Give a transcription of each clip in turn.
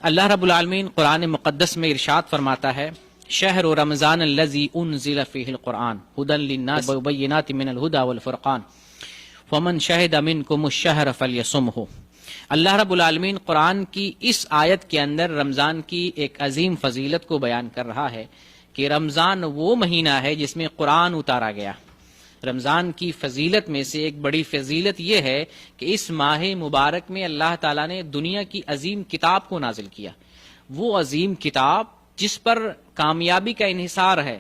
اللہ رب العالمین قرآن مقدس میں ارشاد فرماتا ہے شہر رمضان الذی انزل فیہ القرآن ھدی للناس وبینات من الھدی والفرقان فمن شہد منکم الشہر فلیصمہ۔ اللہ رب العالمین قرآن کی اس آیت کے اندر رمضان کی ایک عظیم فضیلت کو بیان کر رہا ہے کہ رمضان وہ مہینہ ہے جس میں قرآن اتارا گیا۔ رمضان کی فضیلت میں سے ایک بڑی فضیلت یہ ہے کہ اس ماہ مبارک میں اللہ تعالیٰ نے دنیا کی عظیم کتاب کو نازل کیا۔ وہ عظیم کتاب جس پر کامیابی کا انحصار ہے،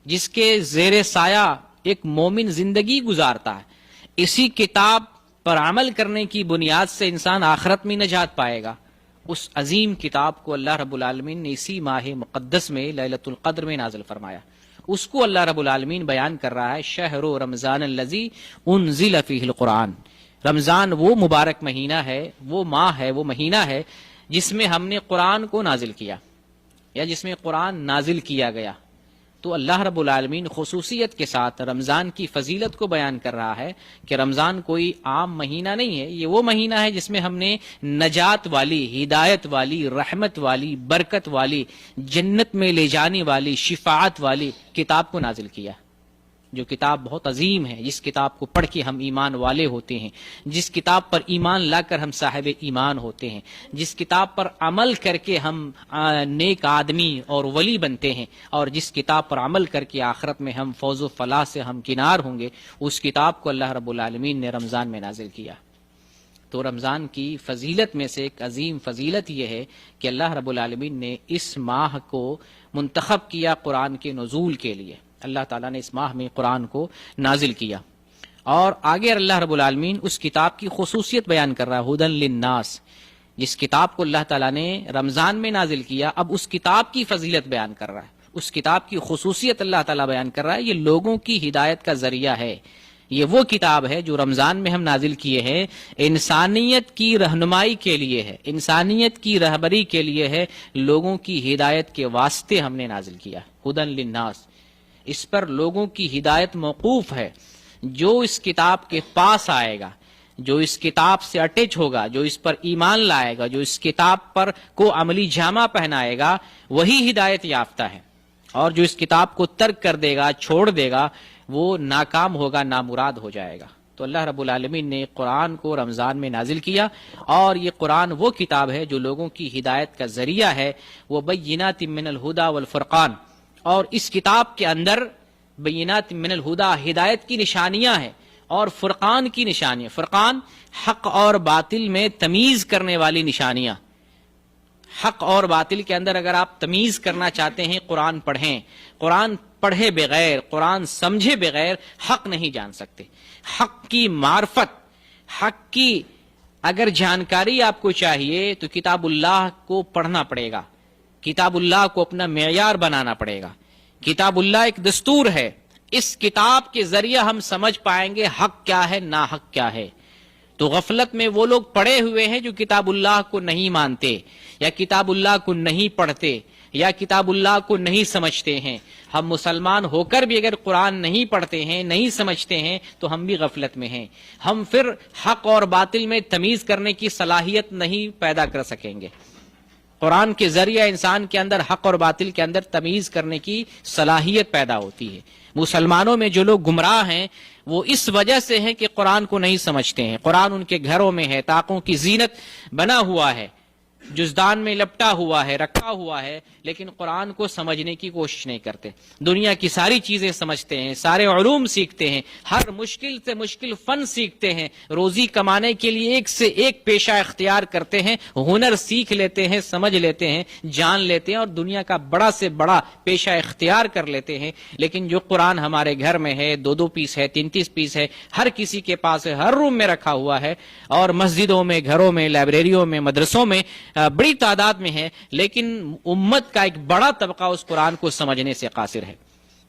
جس کے زیر سایہ ایک مومن زندگی گزارتا ہے، اسی کتاب پر عمل کرنے کی بنیاد سے انسان آخرت میں نجات پائے گا۔ اس عظیم کتاب کو اللہ رب العالمین نے اسی ماہ مقدس میں لیلۃ القدر میں نازل فرمایا۔ اس کو اللہ رب العالمین بیان کر رہا ہے شہر رمضان الذی انزل فیہ القرآن۔ رمضان وہ مبارک مہینہ ہے، وہ ماہ ہے، وہ مہینہ ہے جس میں ہم نے قرآن کو نازل کیا یا جس میں قرآن نازل کیا گیا۔ تو اللہ رب العالمین خصوصیت کے ساتھ رمضان کی فضیلت کو بیان کر رہا ہے کہ رمضان کوئی عام مہینہ نہیں ہے، یہ وہ مہینہ ہے جس میں ہم نے نجات والی، ہدایت والی، رحمت والی، برکت والی، جنت میں لے جانے والی، شفاعت والی کتاب کو نازل کیا، جو کتاب بہت عظیم ہے، جس کتاب کو پڑھ کے ہم ایمان والے ہوتے ہیں، جس کتاب پر ایمان لا کر ہم صاحب ایمان ہوتے ہیں، جس کتاب پر عمل کر کے ہم نیک آدمی اور ولی بنتے ہیں، اور جس کتاب پر عمل کر کے آخرت میں ہم فوز و فلاح سے ہم کنار ہوں گے، اس کتاب کو اللہ رب العالمین نے رمضان میں نازل کیا۔ تو رمضان کی فضیلت میں سے ایک عظیم فضیلت یہ ہے کہ اللہ رب العالمین نے اس ماہ کو منتخب کیا قرآن کے نزول کے لیے۔ اللہ تعالیٰ نے اس ماہ میں قرآن کو نازل کیا، اور آگے اللہ رب العالمین اس کتاب کی خصوصیت بیان کر رہا ہے ھدی للناس۔ جس کتاب کو اللہ تعالیٰ نے رمضان میں نازل کیا، اب اس کتاب کی فضیلت بیان کر رہا ہے، اس کتاب کی خصوصیت اللہ تعالیٰ بیان کر رہا ہے۔ یہ لوگوں کی ہدایت کا ذریعہ ہے، یہ وہ کتاب ہے جو رمضان میں ہم نازل کیے ہیں، انسانیت کی رہنمائی کے لیے ہے، انسانیت کی رہبری کے لیے ہے، لوگوں کی ہدایت کے واسطے ہم نے نازل کیا ھدی للناس۔ اس پر لوگوں کی ہدایت موقوف ہے۔ جو اس کتاب کے پاس آئے گا، جو اس کتاب سے اٹیچ ہوگا، جو اس پر ایمان لائے گا، جو اس کتاب پر کو عملی جامہ پہنائے گا، وہی ہدایت یافتہ ہے، اور جو اس کتاب کو ترک کر دے گا، چھوڑ دے گا، وہ ناکام ہوگا، نامراد ہو جائے گا۔ تو اللہ رب العالمین نے قرآن کو رمضان میں نازل کیا، اور یہ قرآن وہ کتاب ہے جو لوگوں کی ہدایت کا ذریعہ ہے، وہ بینات من الھدی والفرقان، اور اس کتاب کے اندر بینات من الھدی ہدایت کی نشانیاں ہیں، اور فرقان کی نشانیاں، فرقان حق اور باطل میں تمیز کرنے والی نشانیاں۔ حق اور باطل کے اندر اگر آپ تمیز کرنا چاہتے ہیں، قرآن پڑھیں، قرآن پڑھے بغیر، قرآن سمجھے بغیر حق نہیں جان سکتے۔ حق کی معرفت، حق کی اگر جانکاری آپ کو چاہیے تو کتاب اللہ کو پڑھنا پڑے گا، کتاب اللہ کو اپنا معیار بنانا پڑے گا۔ کتاب اللہ ایک دستور ہے، اس کتاب کے ذریعے ہم سمجھ پائیں گے حق کیا ہے، ناحق کیا ہے۔ تو غفلت میں وہ لوگ پڑے ہوئے ہیں جو کتاب اللہ کو نہیں مانتے، یا کتاب اللہ کو نہیں پڑھتے، یا کتاب اللہ کو نہیں سمجھتے ہیں۔ ہم مسلمان ہو کر بھی اگر قرآن نہیں پڑھتے ہیں، نہیں سمجھتے ہیں، تو ہم بھی غفلت میں ہیں۔ ہم پھر حق اور باطل میں تمیز کرنے کی صلاحیت نہیں پیدا کر سکیں گے۔ قرآن کے ذریعے انسان کے اندر حق اور باطل کے اندر تمیز کرنے کی صلاحیت پیدا ہوتی ہے۔ مسلمانوں میں جو لوگ گمراہ ہیں وہ اس وجہ سے ہیں کہ قرآن کو نہیں سمجھتے ہیں۔ قرآن ان کے گھروں میں ہے، طاقوں کی زینت بنا ہوا ہے، جزدان میں لپٹا ہوا ہے، رکھا ہوا ہے، لیکن قرآن کو سمجھنے کی کوشش نہیں کرتے۔ دنیا کی ساری چیزیں سمجھتے ہیں، سارے علوم سیکھتے ہیں، ہر مشکل سے مشکل فن سیکھتے ہیں، روزی کمانے کے لیے ایک سے ایک پیشہ اختیار کرتے ہیں، ہنر سیکھ لیتے ہیں، سمجھ لیتے ہیں، جان لیتے ہیں، اور دنیا کا بڑا سے بڑا پیشہ اختیار کر لیتے ہیں۔ لیکن جو قرآن ہمارے گھر میں ہے، 2 پیس ہے، 3 پیس ہے، ہر کسی کے پاس ہے، ہر روم میں رکھا ہوا ہے، اور مسجدوں میں، گھروں میں، لائبریریوں میں، مدرسوں میں بڑی تعداد میں ہے، لیکن امت کا ایک بڑا طبقہ اس قرآن کو سمجھنے سے قاصر ہے۔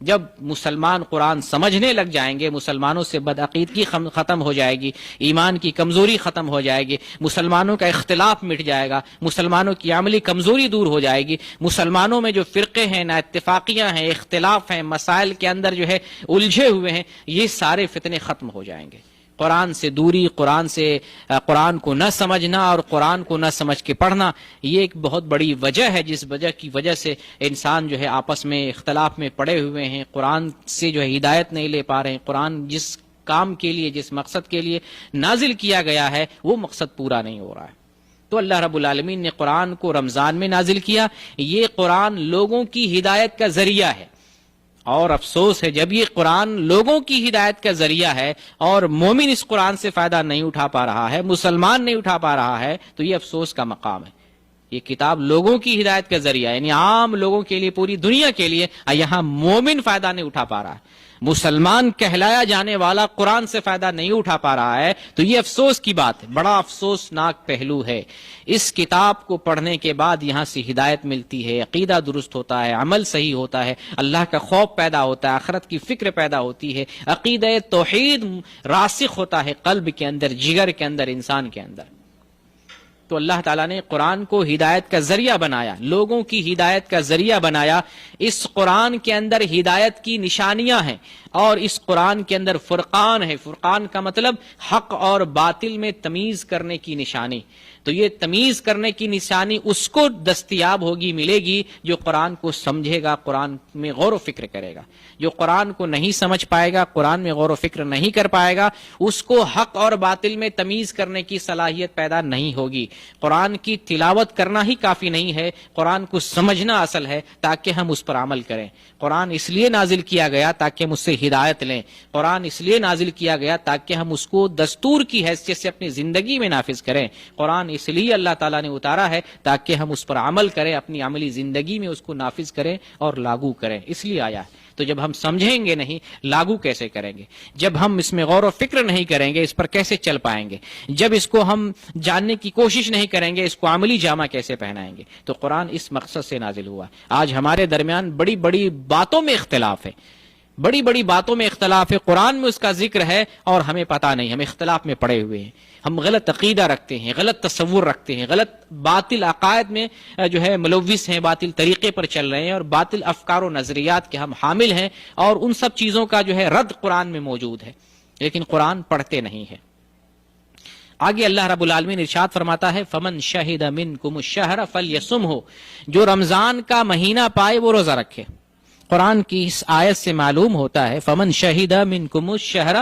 جب مسلمان قرآن سمجھنے لگ جائیں گے، مسلمانوں سے بدعقیدگی ختم ہو جائے گی، ایمان کی کمزوری ختم ہو جائے گی، مسلمانوں کا اختلاف مٹ جائے گا، مسلمانوں کی عملی کمزوری دور ہو جائے گی، مسلمانوں میں جو فرقے ہیں، نا اتفاقیاں ہیں، اختلاف ہیں، مسائل کے اندر جو ہے الجھے ہوئے ہیں، یہ سارے فتنے ختم ہو جائیں گے۔ قرآن سے دوری، قرآن کو نہ سمجھنا اور قرآن کو نہ سمجھ کے پڑھنا، یہ ایک بہت بڑی وجہ ہے جس وجہ سے انسان جو ہے آپس میں اختلاف میں پڑے ہوئے ہیں، قرآن سے جو ہے ہدایت نہیں لے پا رہے ہیں، قرآن جس کام کے لیے، جس مقصد کے لیے نازل کیا گیا ہے وہ مقصد پورا نہیں ہو رہا ہے۔ تو اللہ رب العالمین نے قرآن کو رمضان میں نازل کیا، یہ قرآن لوگوں کی ہدایت کا ذریعہ ہے، اور افسوس ہے جب یہ قرآن لوگوں کی ہدایت کا ذریعہ ہے اور مومن اس قرآن سے فائدہ نہیں اٹھا پا رہا ہے، مسلمان نہیں اٹھا پا رہا ہے، تو یہ افسوس کا مقام ہے۔ یہ کتاب لوگوں کی ہدایت کا ذریعہ ہے، یعنی عام لوگوں کے لیے، پوری دنیا کے لیے، یہاں مومن فائدہ نہیں اٹھا پا رہا ہے، مسلمان کہلایا جانے والا قرآن سے فائدہ نہیں اٹھا پا رہا ہے، تو یہ افسوس کی بات ہے، بڑا افسوسناک پہلو ہے۔ اس کتاب کو پڑھنے کے بعد یہاں سے ہدایت ملتی ہے، عقیدہ درست ہوتا ہے، عمل صحیح ہوتا ہے، اللہ کا خوف پیدا ہوتا ہے، آخرت کی فکر پیدا ہوتی ہے، عقیدہ توحید راسخ ہوتا ہے قلب کے اندر، جگر کے اندر، انسان کے اندر۔ تو اللہ تعالیٰ نے قرآن کو ہدایت کا ذریعہ بنایا، لوگوں کی ہدایت کا ذریعہ بنایا۔ اس قرآن کے اندر ہدایت کی نشانیاں ہیں، اور اس قرآن کے اندر فرقان ہے۔ فرقان کا مطلب حق اور باطل میں تمیز کرنے کی نشانی۔ تو یہ تمیز کرنے کی نشانی اس کو دستیاب ہوگی، ملے گی جو قرآن کو سمجھے گا، قرآن میں غور و فکر کرے گا۔ جو قرآن کو نہیں سمجھ پائے گا، قرآن میں غور و فکر نہیں کر پائے گا، اس کو حق اور باطل میں تمیز کرنے کی صلاحیت پیدا نہیں ہوگی۔ قرآن کی تلاوت کرنا ہی کافی نہیں ہے، قرآن کو سمجھنا اصل ہے تاکہ ہم اس پر عمل کریں۔ قرآن اس لیے نازل کیا گیا تاکہ ہم اس سے ہدایت لیں، قرآن اس لیے نازل کیا گیا تاکہ ہم اس کو دستور کی حیثیت سے اپنی زندگی میں نافذ کریں، قرآن اس لیے اللہ تعالیٰ نے اتارا ہے تاکہ ہم اس پر عمل کریں، اپنی عملی زندگی میں اس کو نافذ کریں اور لاگو کریں، اس لیے آیا ہے۔ تو جب ہم سمجھیں گے نہیں، لاگو کیسے کریں گے؟ جب ہم اس میں غور و فکر نہیں کریں گے، اس پر کیسے چل پائیں گے؟ جب اس کو ہم جاننے کی کوشش نہیں کریں گے، اس کو عملی جامہ کیسے پہنائیں گے؟ تو قرآن اس مقصد سے نازل ہوا۔ آج ہمارے درمیان بڑی بڑی باتوں میں اختلاف ہے، بڑی بڑی باتوں میں اختلاف ہے، قرآن میں اس کا ذکر ہے اور ہمیں پتہ نہیں، ہم اختلاف میں پڑے ہوئے ہیں، ہم غلط عقیدہ رکھتے ہیں، غلط تصور رکھتے ہیں، غلط باطل عقائد میں جو ہے ملوث ہیں، باطل طریقے پر چل رہے ہیں، اور باطل افکار و نظریات کے ہم حامل ہیں، اور ان سب چیزوں کا جو ہے رد قرآن میں موجود ہے، لیکن قرآن پڑھتے نہیں ہیں۔ آگے اللہ رب العالمین ارشاد فرماتا ہے فمن شہد منکم الشہر فلیصمہ، جو رمضان کا مہینہ پائے وہ روزہ رکھے۔ قرآن کی اس آیت سے معلوم ہوتا ہے فمن شہد منکم الشہر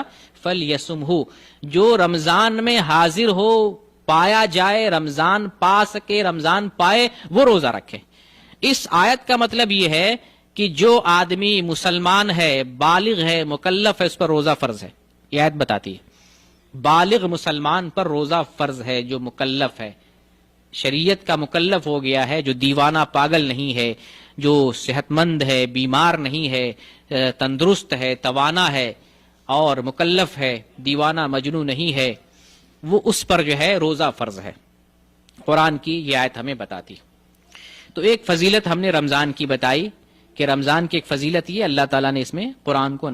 فلیصمہ، جو رمضان میں حاضر ہو، پایا جائے، رمضان پا سکے، رمضان پائے، وہ روزہ رکھے۔ اس آیت کا مطلب یہ ہے کہ جو آدمی مسلمان ہے، بالغ ہے، مکلف ہے، اس پر روزہ فرض ہے۔ یہ آیت بتاتی ہے بالغ مسلمان پر روزہ فرض ہے، جو مکلف ہے، شریعت کا مکلف ہو گیا ہے، جو دیوانہ پاگل نہیں ہے، جو صحت مند ہے، بیمار نہیں ہے، تندرست ہے، توانا ہے اور مکلف ہے، دیوانہ مجنون نہیں ہے، وہ اس پر جو ہے روزہ فرض ہے۔ قرآن کی یہ آیت ہمیں بتاتی۔ تو ایک فضیلت ہم نے رمضان کی بتائی کہ رمضان کی ایک فضیلت یہ اللہ تعالیٰ نے اس میں قرآن کو